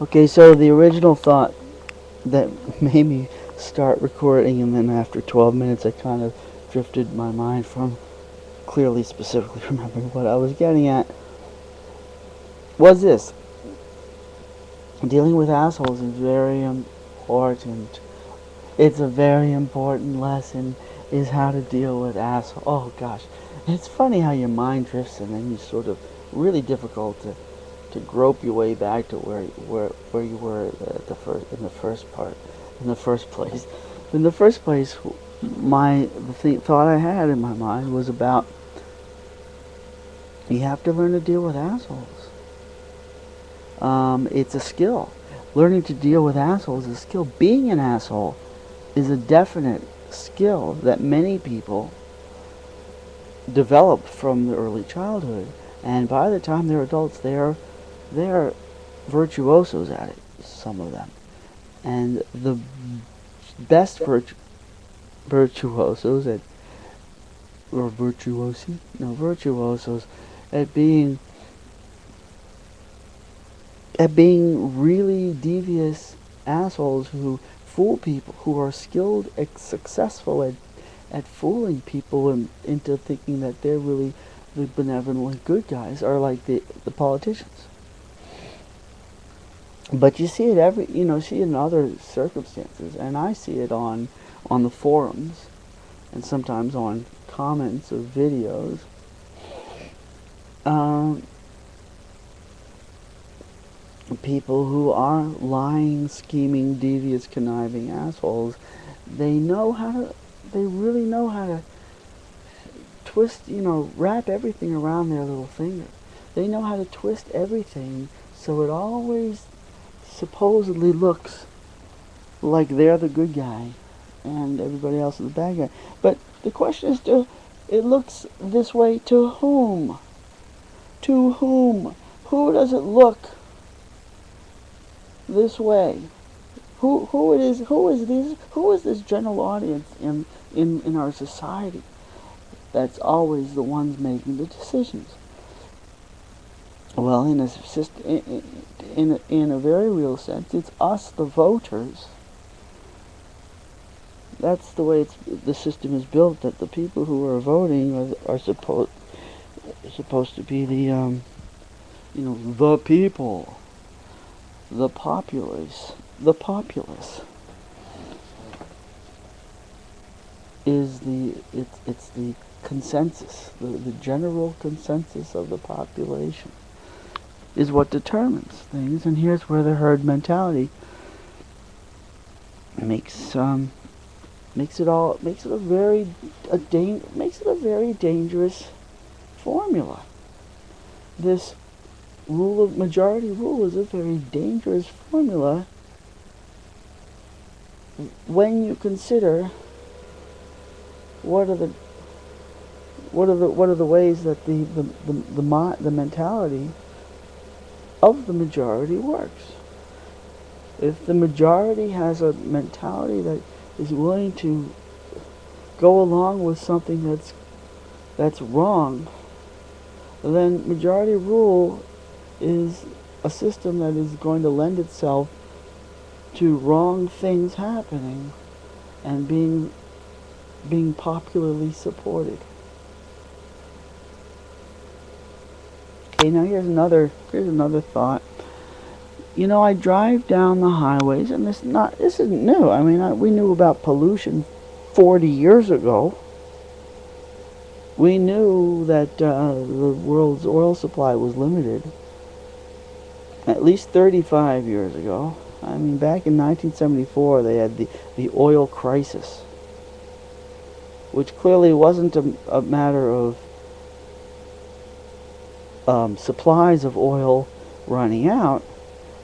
Okay, so the original thought that made me start recording, and then after 12 minutes, I kind of drifted my mind from clearly, specifically remembering what I was getting at, was this. Dealing with assholes is very important. It's a very important lesson, is how to deal with assholes. Oh gosh, it's funny how your mind drifts, and then you sort of really difficult to grope your way back to where you were at the first in the first part in the first place. In the first place, thought I had in my mind was about, you have to learn to deal with assholes. It's a skill. Learning to deal with assholes is a skill. Being an asshole is a definite skill that many people develop from the early childhood, and by the time they're adults, they're virtuosos at it. Some of them, and the best virtuosos at or virtuosi no virtuosos at being really devious assholes who fool people, who are skilled and successful at fooling people into thinking that they're really the benevolent good guys, are like the politicians. But you see it see it in other circumstances, and I see it on the forums, and sometimes on comments of videos. Um, People who are lying, scheming, devious, conniving assholes, they know how to, they really know how to twist, wrap everything around their little finger. They know how to twist everything so it always supposedly looks like they're the good guy and everybody else is the bad guy. But the question is, it looks this way to whom? To whom? Who does it look this way? Who is this general audience in our society that's always the ones making the decisions? Well, in a very real sense, it's us, the voters. That's the way the system is built. That the people who are voting are supposed to be the people, the populace. The populace is it's the consensus, the general consensus of the population is what determines things. And here's where the herd mentality makes it a very dangerous formula. This majority rule is a very dangerous formula when you consider what are the ways that the mentality of the majority works. If the majority has a mentality that is willing to go along with something that's wrong, then majority rule is a system that is going to lend itself to wrong things happening and being popularly supported. Okay, now here's another thought. I drive down the highways, and this isn't new. I mean, we knew about pollution 40 years ago. We knew that the world's oil supply was limited at least 35 years ago. I mean, back in 1974, they had the oil crisis, which clearly wasn't a matter of supplies of oil running out.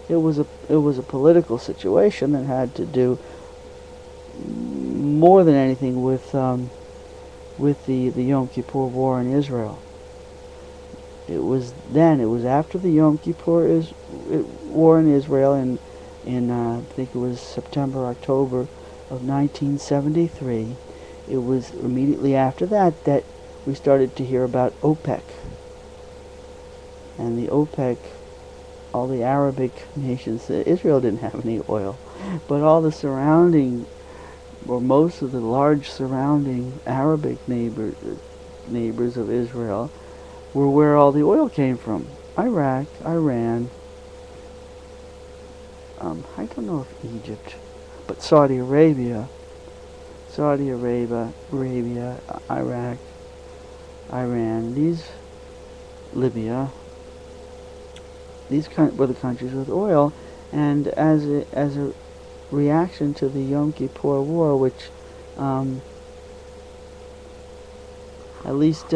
It was a political situation that had to do more than anything with the Yom Kippur War in Israel. It was after the Yom Kippur War in Israel in I think it was September, October of 1973. It was immediately after that we started to hear about OPEC. And the OPEC all the Arabic nations. Israel didn't have any oil, but all the surrounding, or most of the large surrounding Arabic neighbors of Israel were where all the oil came from. Iraq, Iran, I don't know if Egypt, but Saudi Arabia, Iraq, Iran, Libya, these were the countries with oil, and as a reaction to the Yom Kippur War, which at least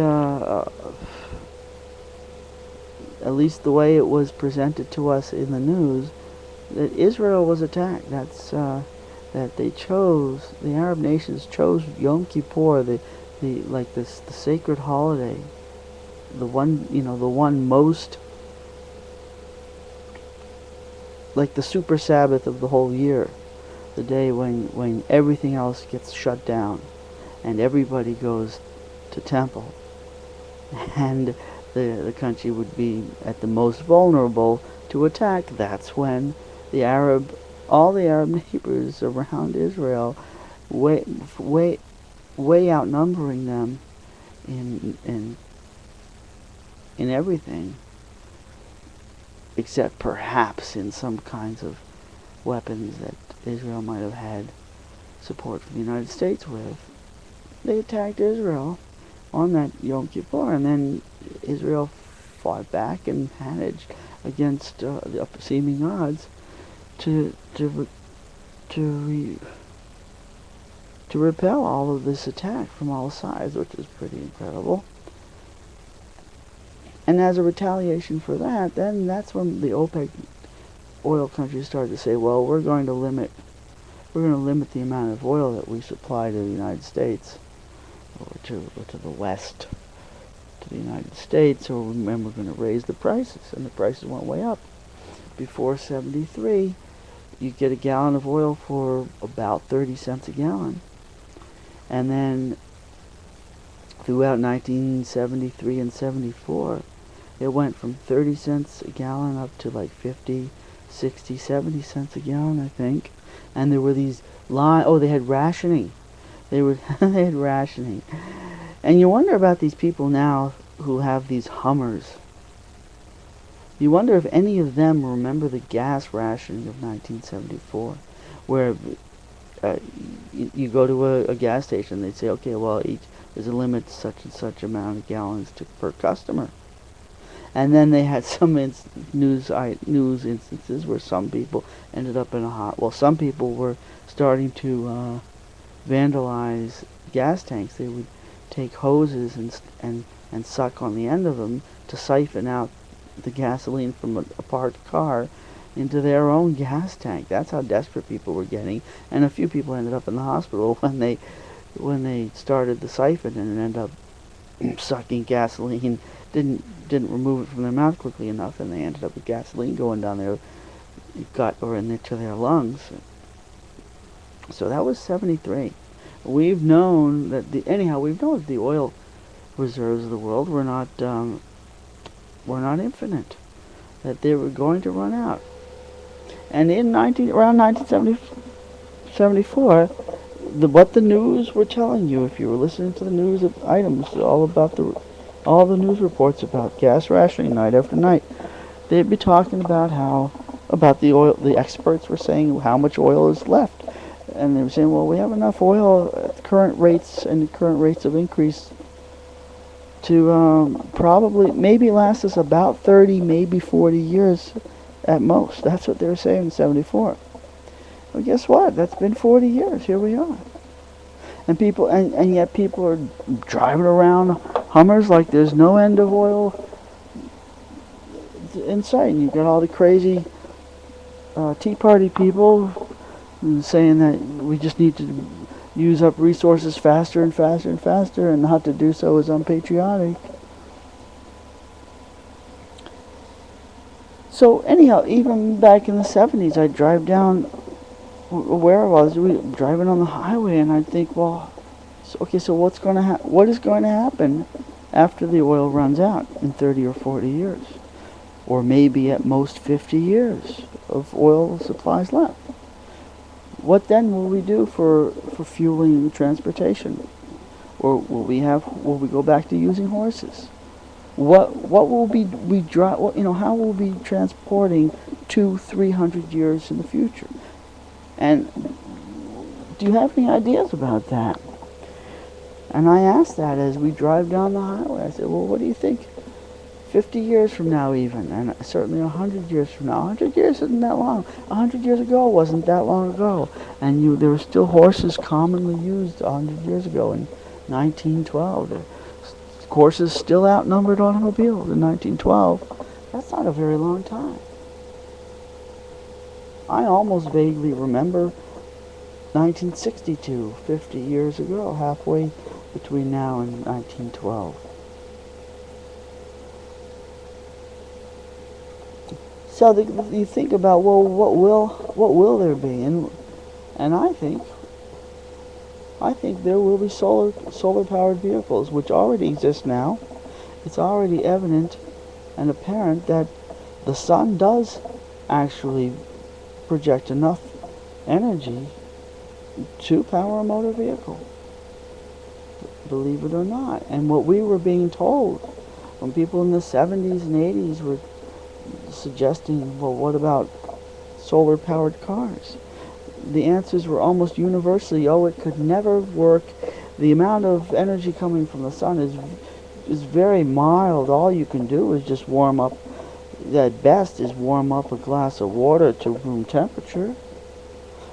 the way it was presented to us in the news, that Israel was attacked. That the Arab nations chose Yom Kippur, the sacred holiday, the one most, like the super Sabbath of the whole year, the day when everything else gets shut down and everybody goes to temple, and the country would be at the most vulnerable to attack. That's when all the Arab neighbors around Israel, way outnumbering them in everything, except perhaps in some kinds of weapons that Israel might have had support from the United States with. They attacked Israel on that Yom Kippur, and then Israel fought back and managed against the seeming odds to repel all of this attack from all sides, which is pretty incredible. And as a retaliation for that, then that's when the OPEC oil countries started to say, well, we're going to limit the amount of oil that we supply to the United States, or to the West, to the United States, and we're going to raise the prices. And the prices went way up. Before 73, you get a gallon of oil for about 30 cents a gallon. And then throughout 1973 and 74, it went from 30 cents a gallon up to like 50, 60, 70 cents a gallon, I think. And there were these they had rationing. They had rationing. And you wonder about these people now who have these Hummers. You wonder if any of them remember the gas rationing of 1974, where you go to a gas station, they say, okay, well, there's a limit to such and such amount of gallons per customer. And then they had some news instances where some people ended up in some people were starting to vandalize gas tanks. They would take hoses and suck on the end of them to siphon out the gasoline from a parked car into their own gas tank. That's how desperate people were getting. And a few people ended up in the hospital when they started the siphon and ended up sucking gasoline, didn't remove it from their mouth quickly enough, and they ended up with gasoline going down their gut or into their lungs. So that was 73. We've known that the oil reserves of the world were not infinite, that they were going to run out. And around 1974, what the news were telling you, if you were listening to the news items, all the news reports about gas rationing night after night, they'd be talking about the oil. The experts were saying how much oil is left, and they were saying, well, we have enough oil at the current rates of increase to maybe last us about 30, maybe 40 years at most. That's what they were saying in 74. Well, guess what? That's been 40 years. Here we are. And yet people are driving around Hummers like there's no end of oil in sight. And you've got all the crazy Tea Party people saying that we just need to use up resources faster and faster and faster, and not to do so is unpatriotic. So anyhow, even back in the 70s, I'd drive down where I was driving on the highway, and I'd think, well, so what is going to happen after the oil runs out in 30 or 40 years? or maybe at most 50 years of oil supplies left. What then will we do for fueling transportation? Or will we go back to using horses? What will we drive? How will we be transporting 200-300 years in the future? And do you have any ideas about that? And I asked that as we drive down the highway. I said, well, what do you think 50 years from now even, and certainly 100 years from now? 100 years isn't that long. 100 years ago wasn't that long ago. And there were still horses commonly used 100 years ago in 1912. The horses still outnumbered automobiles in 1912. That's not a very long time. I almost vaguely remember 1962, 50 years ago, halfway between now and 1912. So you think about, well, what will there be? And I think there will be solar powered vehicles, which already exist now. It's already evident and apparent that the sun does actually project enough energy to power a motor vehicle, believe it or not. And what we were being told when people in the 70s and 80s were suggesting, well, what about solar powered cars? The answers were almost universally, oh, it could never work. The amount of energy coming from the sun is very mild. All you can do is just warm up, at best, is warm up a glass of water to room temperature.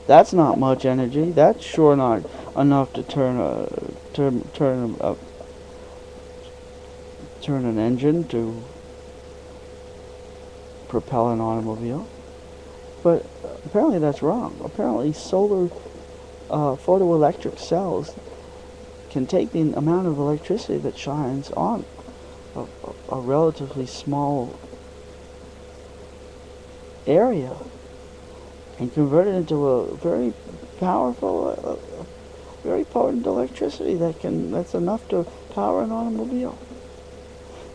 That's not much energy. That's sure not enough to turn an engine to propel an automobile. But apparently that's wrong. Apparently solar photoelectric cells can take the amount of electricity that shines on a relatively small area and convert it into a very powerful, very potent electricity that's enough to power an automobile.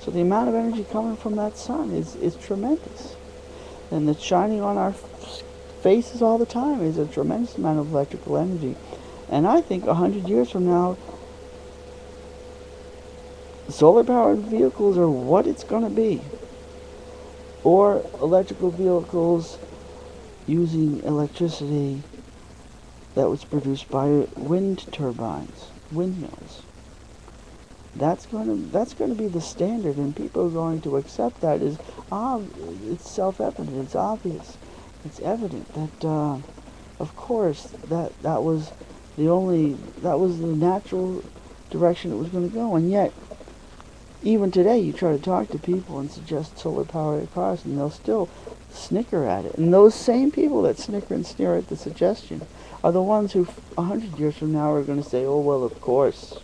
So the amount of energy coming from that sun is tremendous. And it's shining on our faces all the time is a tremendous amount of electrical energy. And I think 100 years from now, solar-powered vehicles are what it's going to be. Or electrical vehicles using electricity that was produced by wind turbines, windmills. That's going to be the standard, and people are going to accept that as it's self-evident, it's obvious, it's evident that of course that was the natural direction it was going to go. And yet even today you try to talk to people and suggest solar powered cars and they'll still snicker at it. And those same people that snicker and sneer at the suggestion are the ones who 100 years from now are going to say, oh well, of course,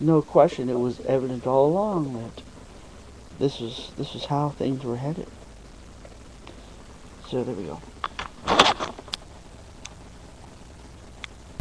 no question, it was evident all along that this was how things were headed. So there we go.